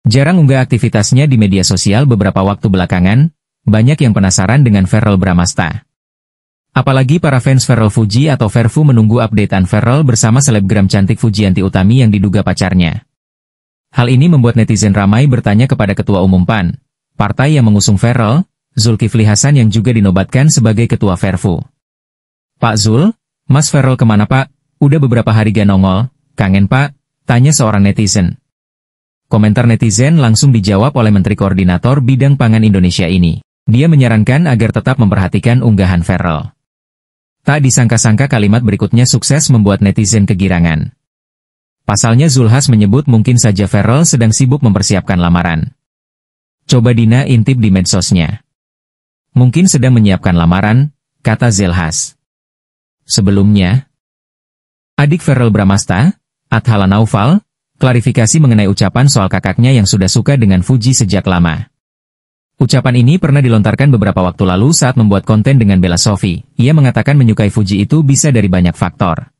Jarang unggah aktivitasnya di media sosial beberapa waktu belakangan, banyak yang penasaran dengan Verrell Bramasta. Apalagi para fans Verrell Fuji atau Verfu menunggu updatean Verrell bersama selebgram cantik Fujianti Utami yang diduga pacarnya. Hal ini membuat netizen ramai bertanya kepada Ketua Umum PAN, partai yang mengusung Verrell, Zulkifli Hasan yang juga dinobatkan sebagai Ketua Verfu. "Pak Zul, Mas Verrell kemana Pak? Udah beberapa hari gak nongol, kangen Pak?" tanya seorang netizen. Komentar netizen langsung dijawab oleh Menteri Koordinator Bidang Pangan Indonesia ini. Dia menyarankan agar tetap memperhatikan unggahan Verrell. Tak disangka-sangka kalimat berikutnya sukses membuat netizen kegirangan. Pasalnya Zulhas menyebut mungkin saja Verrell sedang sibuk mempersiapkan lamaran. Coba Dina intip di medsosnya. Mungkin sedang menyiapkan lamaran, kata Zulhas. Sebelumnya, adik Verrell Bramasta, Athala Naufal, klarifikasi mengenai ucapan soal kakaknya yang sudah suka dengan Fuji sejak lama. Ucapan ini pernah dilontarkan beberapa waktu lalu saat membuat konten dengan Bella Sophie. Ia mengatakan menyukai Fuji itu bisa dari banyak faktor.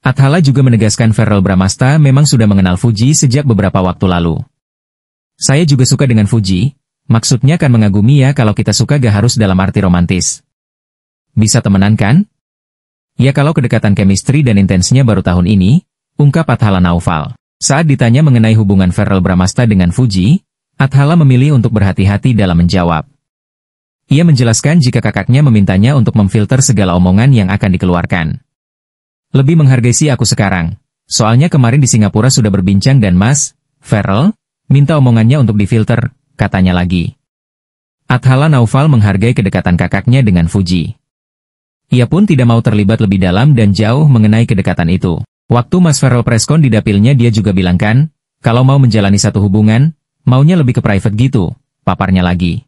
Athala juga menegaskan Verrell Bramasta memang sudah mengenal Fuji sejak beberapa waktu lalu. "Saya juga suka dengan Fuji, maksudnya kan mengagumi ya, kalau kita suka gak harus dalam arti romantis. Bisa temenan kan? Ya kalau kedekatan chemistry dan intensnya baru tahun ini," ungkap Athala Naufal. Saat ditanya mengenai hubungan Verrell Bramasta dengan Fuji, Athala memilih untuk berhati-hati dalam menjawab. Ia menjelaskan jika kakaknya memintanya untuk memfilter segala omongan yang akan dikeluarkan. "Lebih menghargai si aku sekarang. Soalnya kemarin di Singapura sudah berbincang dan Mas Verrell minta omongannya untuk difilter," katanya lagi. Athala Naufal menghargai kedekatan kakaknya dengan Fuji. Ia pun tidak mau terlibat lebih dalam dan jauh mengenai kedekatan itu. Waktu Mas Verrell preskon di dapilnya dia juga bilang kan, kalau mau menjalani satu hubungan, maunya lebih ke private gitu, paparnya lagi.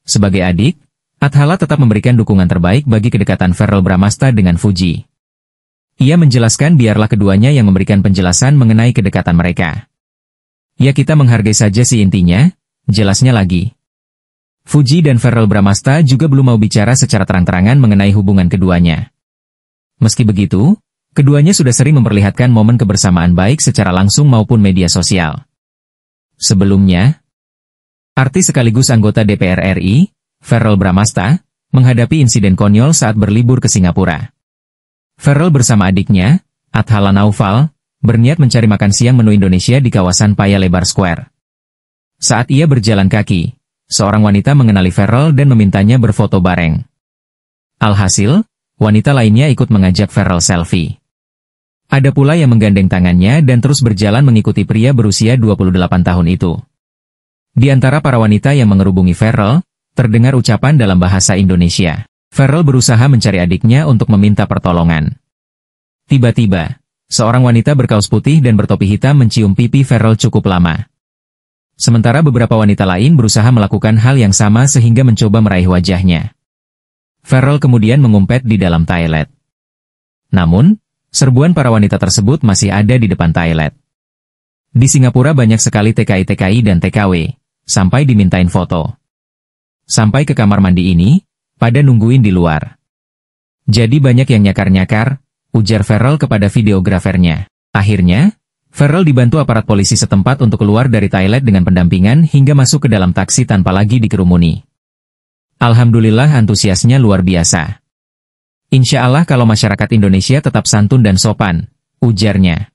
Sebagai adik, Athala tetap memberikan dukungan terbaik bagi kedekatan Verrell Bramasta dengan Fuji. Ia menjelaskan biarlah keduanya yang memberikan penjelasan mengenai kedekatan mereka. "Ya kita menghargai saja sih intinya," jelasnya lagi. Fuji dan Verrell Bramasta juga belum mau bicara secara terang-terangan mengenai hubungan keduanya. Meski begitu, keduanya sudah sering memperlihatkan momen kebersamaan baik secara langsung maupun media sosial. Sebelumnya, artis sekaligus anggota DPR RI, Verrell Bramasta, menghadapi insiden konyol saat berlibur ke Singapura. Verrell bersama adiknya, Athala Naufal, berniat mencari makan siang menu Indonesia di kawasan Paya Lebar Square. Saat ia berjalan kaki, seorang wanita mengenali Verrell dan memintanya berfoto bareng. Alhasil, wanita lainnya ikut mengajak Verrell selfie. Ada pula yang menggandeng tangannya dan terus berjalan mengikuti pria berusia 28 tahun itu. Di antara para wanita yang mengerubungi Verrell, terdengar ucapan dalam bahasa Indonesia. Verrell berusaha mencari adiknya untuk meminta pertolongan. Tiba-tiba, seorang wanita berkaus putih dan bertopi hitam mencium pipi Verrell cukup lama. Sementara beberapa wanita lain berusaha melakukan hal yang sama sehingga mencoba meraih wajahnya. Verrell kemudian mengumpet di dalam toilet. Namun, serbuan para wanita tersebut masih ada di depan toilet. Di Singapura banyak sekali TKI-TKI dan TKW, sampai dimintain foto. Sampai ke kamar mandi ini, pada nungguin di luar. Jadi banyak yang nyakar-nyakar, ujar Verrell kepada videografernya. Akhirnya, Verrell dibantu aparat polisi setempat untuk keluar dari toilet dengan pendampingan hingga masuk ke dalam taksi tanpa lagi dikerumuni. Alhamdulillah antusiasnya luar biasa. "Insya Allah kalau masyarakat Indonesia tetap santun dan sopan," ujarnya.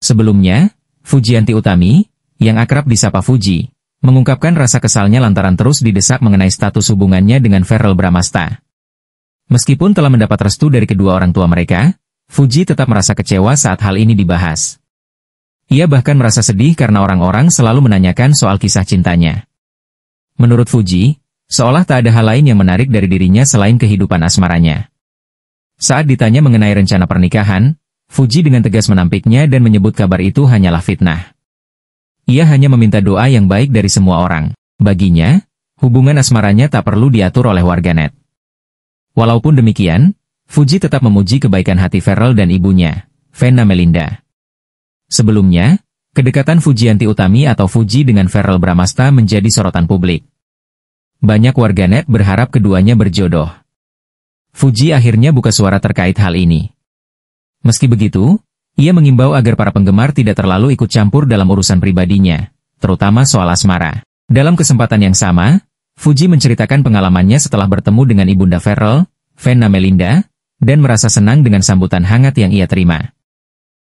Sebelumnya, Fujianti Utami, yang akrab disapa Fuji, mengungkapkan rasa kesalnya lantaran terus didesak mengenai status hubungannya dengan Verrell Bramasta. Meskipun telah mendapat restu dari kedua orang tua mereka, Fuji tetap merasa kecewa saat hal ini dibahas. Ia bahkan merasa sedih karena orang-orang selalu menanyakan soal kisah cintanya. Menurut Fuji, seolah tak ada hal lain yang menarik dari dirinya selain kehidupan asmaranya. Saat ditanya mengenai rencana pernikahan, Fuji dengan tegas menampiknya dan menyebut kabar itu hanyalah fitnah. Ia hanya meminta doa yang baik dari semua orang. Baginya, hubungan asmaranya tak perlu diatur oleh warganet. Walaupun demikian, Fuji tetap memuji kebaikan hati Verrell dan ibunya, Vena Melinda. Sebelumnya, kedekatan Fujianti Utami atau Fuji dengan Verrell Bramasta menjadi sorotan publik. Banyak warganet berharap keduanya berjodoh. Fuji akhirnya buka suara terkait hal ini. Meski begitu, ia mengimbau agar para penggemar tidak terlalu ikut campur dalam urusan pribadinya, terutama soal asmara. Dalam kesempatan yang sama, Fuji menceritakan pengalamannya setelah bertemu dengan ibunda Pharrell, Venna Melinda, dan merasa senang dengan sambutan hangat yang ia terima.